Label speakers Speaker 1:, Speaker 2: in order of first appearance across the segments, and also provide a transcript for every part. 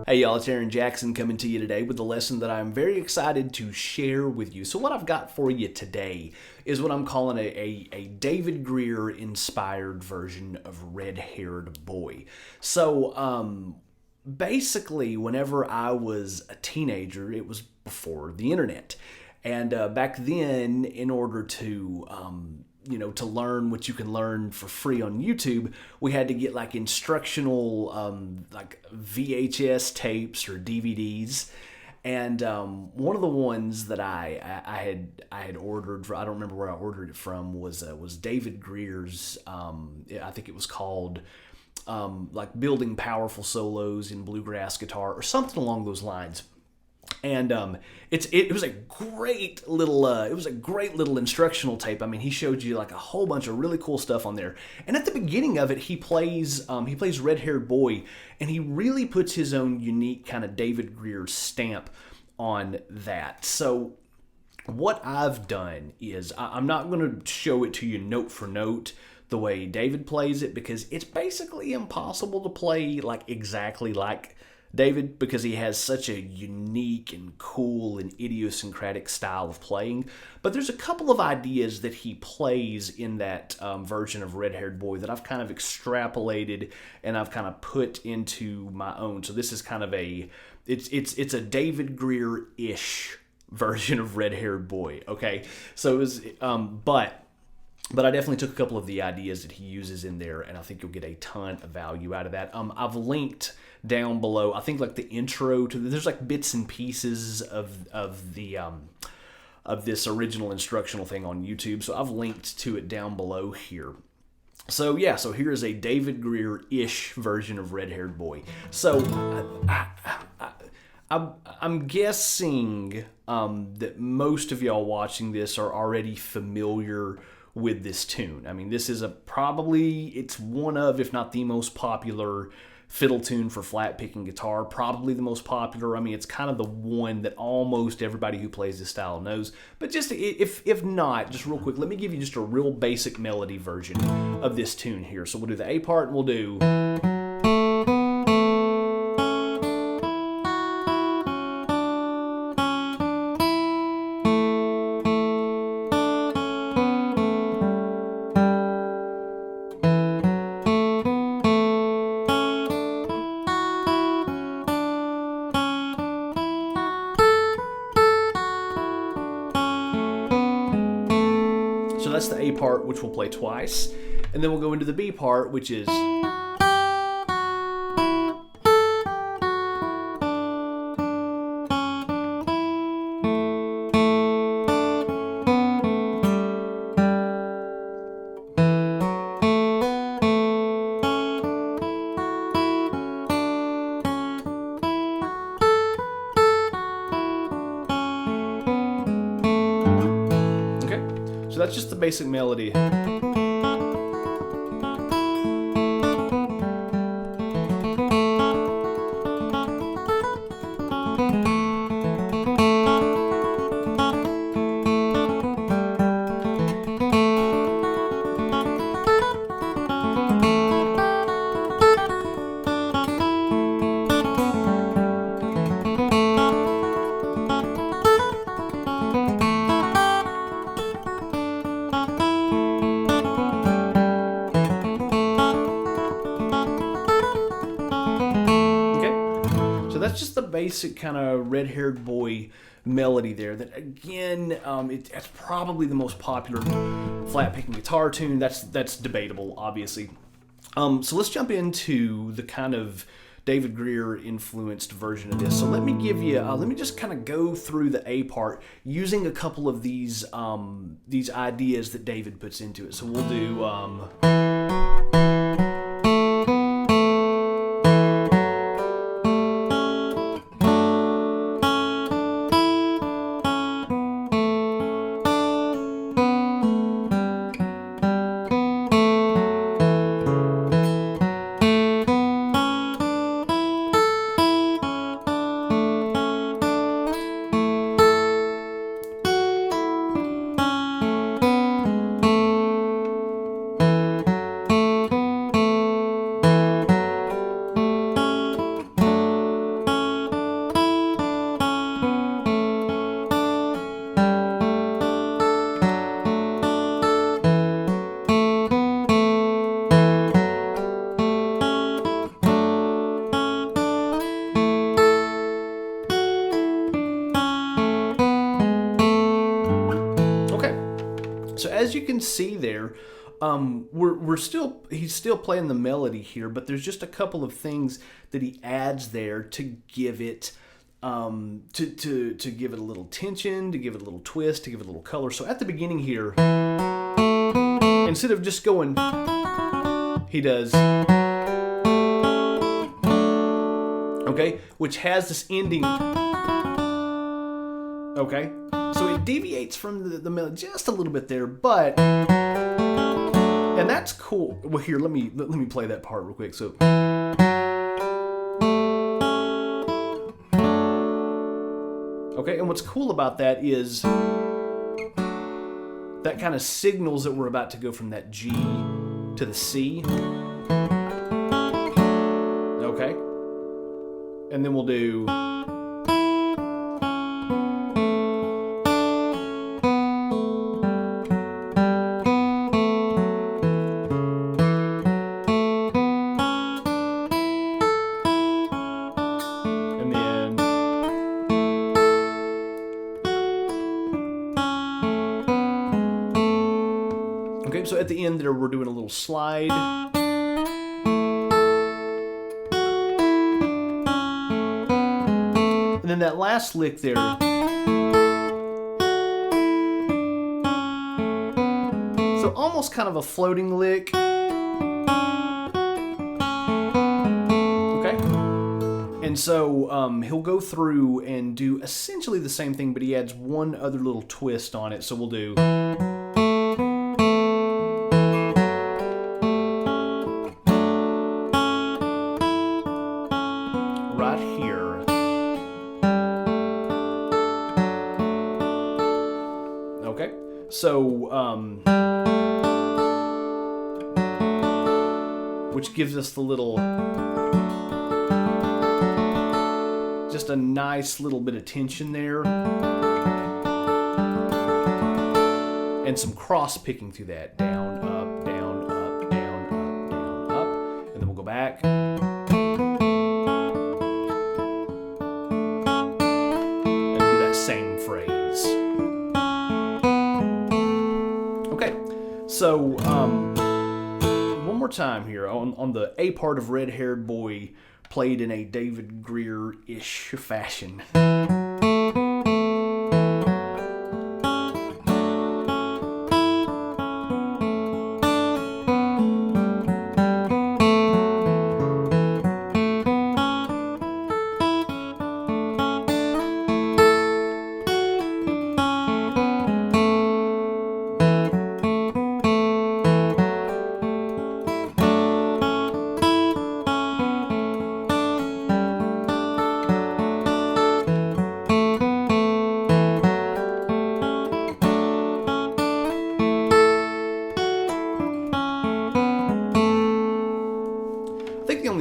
Speaker 1: Hey y'all, it's Aaron Jackson coming to you today with a lesson that I'm very excited to share with you. So what I've got for you today is what I'm calling a David Grier inspired version of Red-Haired Boy. So basically whenever I was a teenager, it was before the internet. And back then, in order to to learn what you can learn for free on YouTube, we had to get like instructional like VHS tapes or DVDs. And one of the ones that I had ordered, I don't remember where I ordered it from, was David Grier's. I think it was called like Building Powerful Solos in Bluegrass Guitar or something along those lines. And it was a great little instructional tape. I mean, he showed you like a whole bunch of really cool stuff on there. And at the beginning of it, he plays Red-Haired Boy, and he really puts his own unique kind of David Grier stamp on that. So what I've done is I'm not going to show it to you note for note the way David plays it, because it's basically impossible to play like exactly like David, because he has such a unique and cool and idiosyncratic style of playing. But there's a couple of ideas that he plays in that version of Red-Haired Boy that I've kind of extrapolated and I've kind of put into my own. So this is kind of it's a David Grier-ish version of Red-Haired Boy. Okay, so it was but I definitely took a couple of the ideas that he uses in there, and I think you'll get a ton of value out of that. I've linked down below, I think like the intro to there's like bits and pieces of this original instructional thing on YouTube, so I've linked to it down below here. So yeah, so here's a David Grier-ish version of Red-Haired Boy. So I'm guessing that most of y'all watching this are already familiar with this tune. I mean, this is it's one of, if not the most popular fiddle tune for flat picking guitar, probably the most popular. I mean, it's kind of the one that almost everybody who plays this style knows. But just if not, just real quick, let me give you just a real basic melody version of this tune here. So we'll do the A part and we'll do. So that's the A part, which we'll play twice. And then we'll go into the B part, which is. So that's just the basic melody. So that's just the basic kind of Red-Haired Boy melody there. That again, it's probably the most popular flat picking guitar tune. That's debatable, obviously. So let's jump into the kind of David Grier influenced version of this. So let me give you, let me just kind of go through the A part using a couple of these ideas that David puts into it. So we'll do. So as you can see there, he's still playing the melody here, but there's just a couple of things that he adds there to give it to give it a little tension, to give it a little twist, to give it a little color. So at the beginning here, instead of just going, he does, okay, which has this ending, okay. So it deviates from the melody just a little bit there, but, and that's cool. Well, here, let me play that part real quick. So, okay, and what's cool about that is that kind of signals that we're about to go from that G to the C. Okay, and then we'll do. Okay, so at the end there, we're doing a little slide. And then that last lick there. So almost kind of a floating lick. Okay. And so he'll go through and do essentially the same thing, but he adds one other little twist on it. So we'll do. Right here. Okay, so which gives us the little, just a nice little bit of tension there, and some cross picking through that, down, up, down, up, down, up, down, up, and then we'll go back. Same phrase. Okay, so one more time here on the A part of Red Haired Boy, played in a David Grier-ish fashion.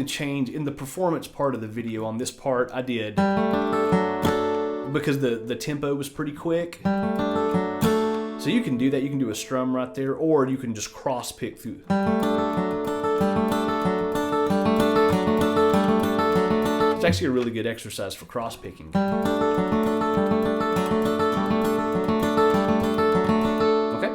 Speaker 1: Change in the performance part of the video on this part I did because the tempo was pretty quick, so you can do that. You can do a strum right there, or you can just cross pick through. It's actually a really good exercise for cross picking. Okay,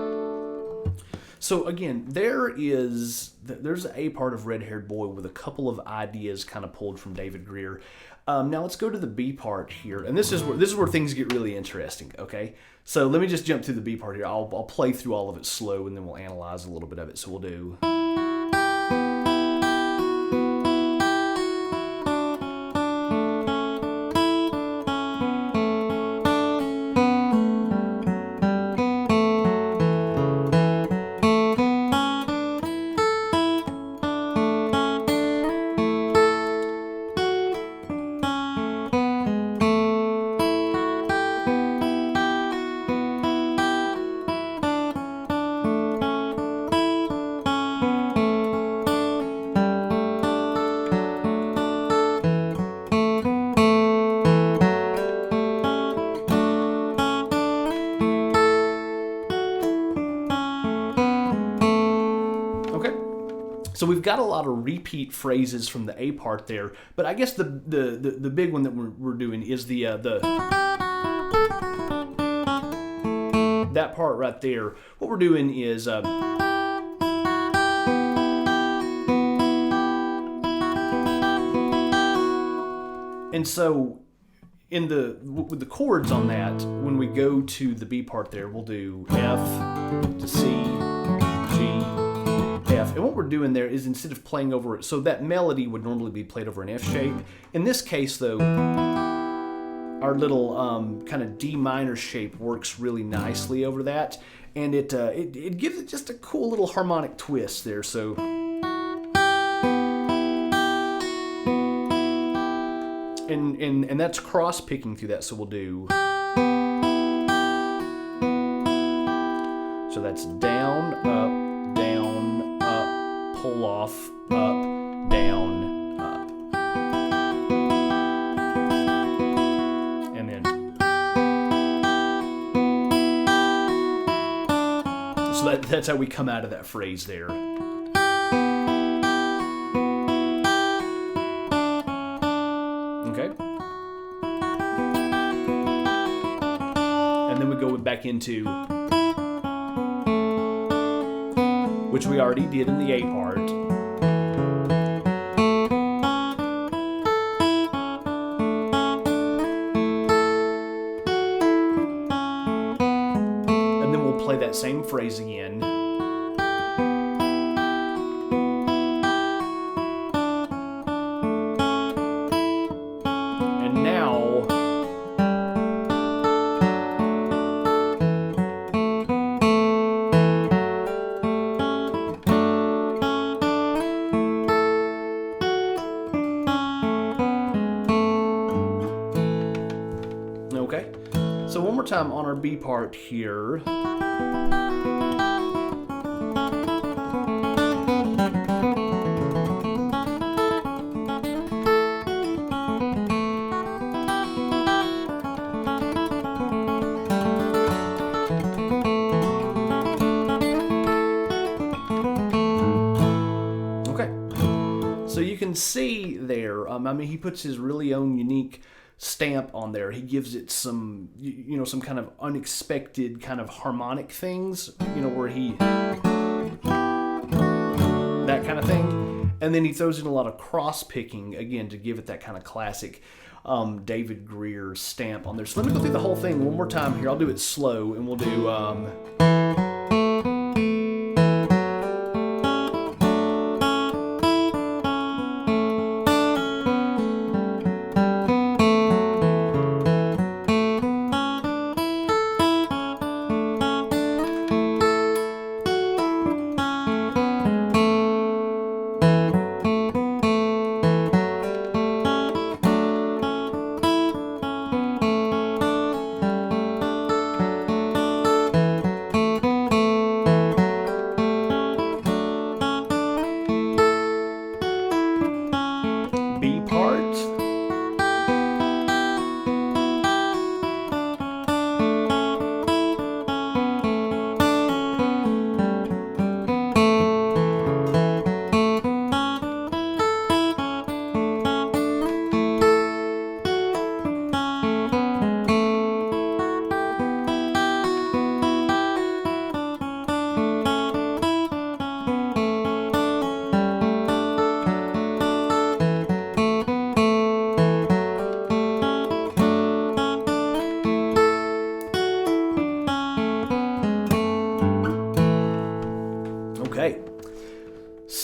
Speaker 1: So again, there's an A part of Red Haired Boy with a couple of ideas kind of pulled from David Grier. Now let's go to the B part here, and this is where things get really interesting. Okay, so let me just jump through the B part here. I'll play through all of it slow, and then we'll analyze a little bit of it. So we'll do. So we've got a lot of repeat phrases from the A part there, but I guess the big one that we're doing is that part right there. What we're doing is and so with the chords on that, when we go to the B part there, we'll do F to C, G, F. And what we're doing there is instead of playing over it, so that melody would normally be played over an F shape. In this case, though, our little kind of D minor shape works really nicely over that, and it gives it just a cool little harmonic twist there. So. And that's cross picking through that, so we'll do. So that's down, up, pull off, up, down, up. And then. So that's how we come out of that phrase there. Okay. And then we go back into, which we already did in the A part. And then we'll play that same phrase again. Okay, so one more time on our B part here. Okay, so you can see there, I mean, he puts his really own unique stamp on there. He gives it some, some kind of unexpected kind of harmonic things, where that kind of thing. And then he throws in a lot of cross picking, again, to give it that kind of classic David Grier stamp on there. So let me go through the whole thing one more time here. I'll do it slow, and we'll do...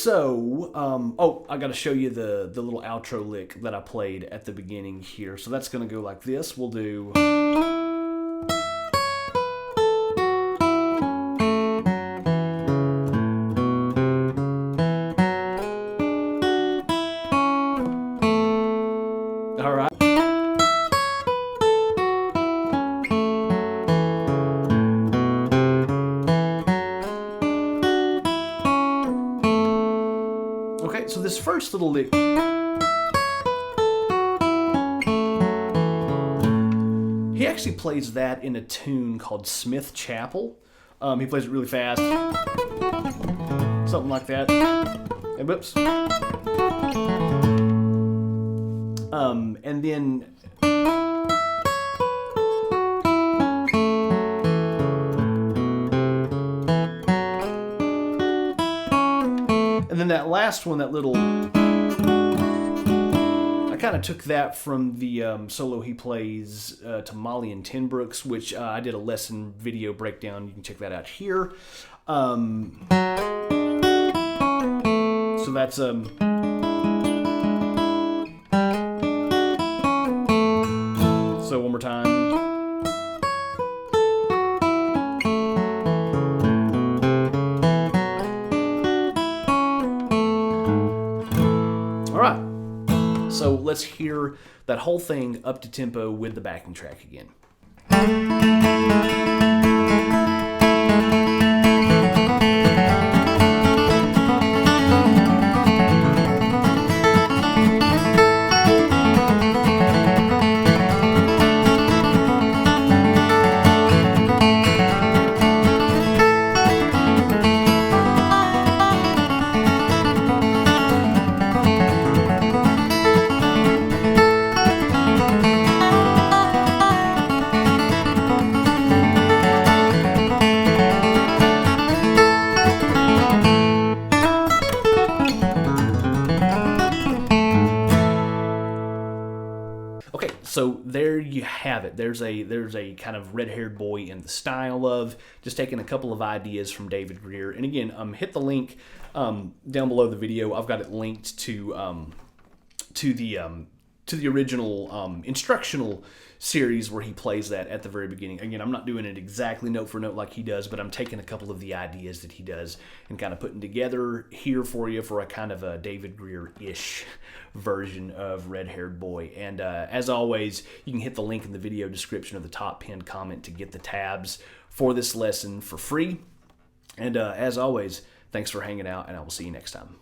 Speaker 1: So, oh, I got to show you the little outro lick that I played at the beginning here. So that's going to go like this. We'll do... All right. Okay, so this first little lick, he actually plays that in a tune called Smith Chapel. He plays it really fast, something like that. And whoops. And then that last one, that little, I kind of took that from the solo he plays to Molly and Tenbrooks, which I did a lesson video breakdown. You can check that out here. So that's so one more time. All right. So let's hear that whole thing up to tempo with the backing track again. Okay, so there you have it. There's a kind of red-haired boy in the style of, just taking a couple of ideas from David Grier. And again, hit the link down below the video. I've got it linked to the original instructional series where he plays that at the very beginning. Again, I'm not doing it exactly note for note like he does, but I'm taking a couple of the ideas that he does and kind of putting together here for you for a kind of a David Grier-ish version of Red-Haired Boy. And as always, you can hit the link in the video description of the top pinned comment to get the tabs for this lesson for free. And as always, thanks for hanging out, and I will see you next time.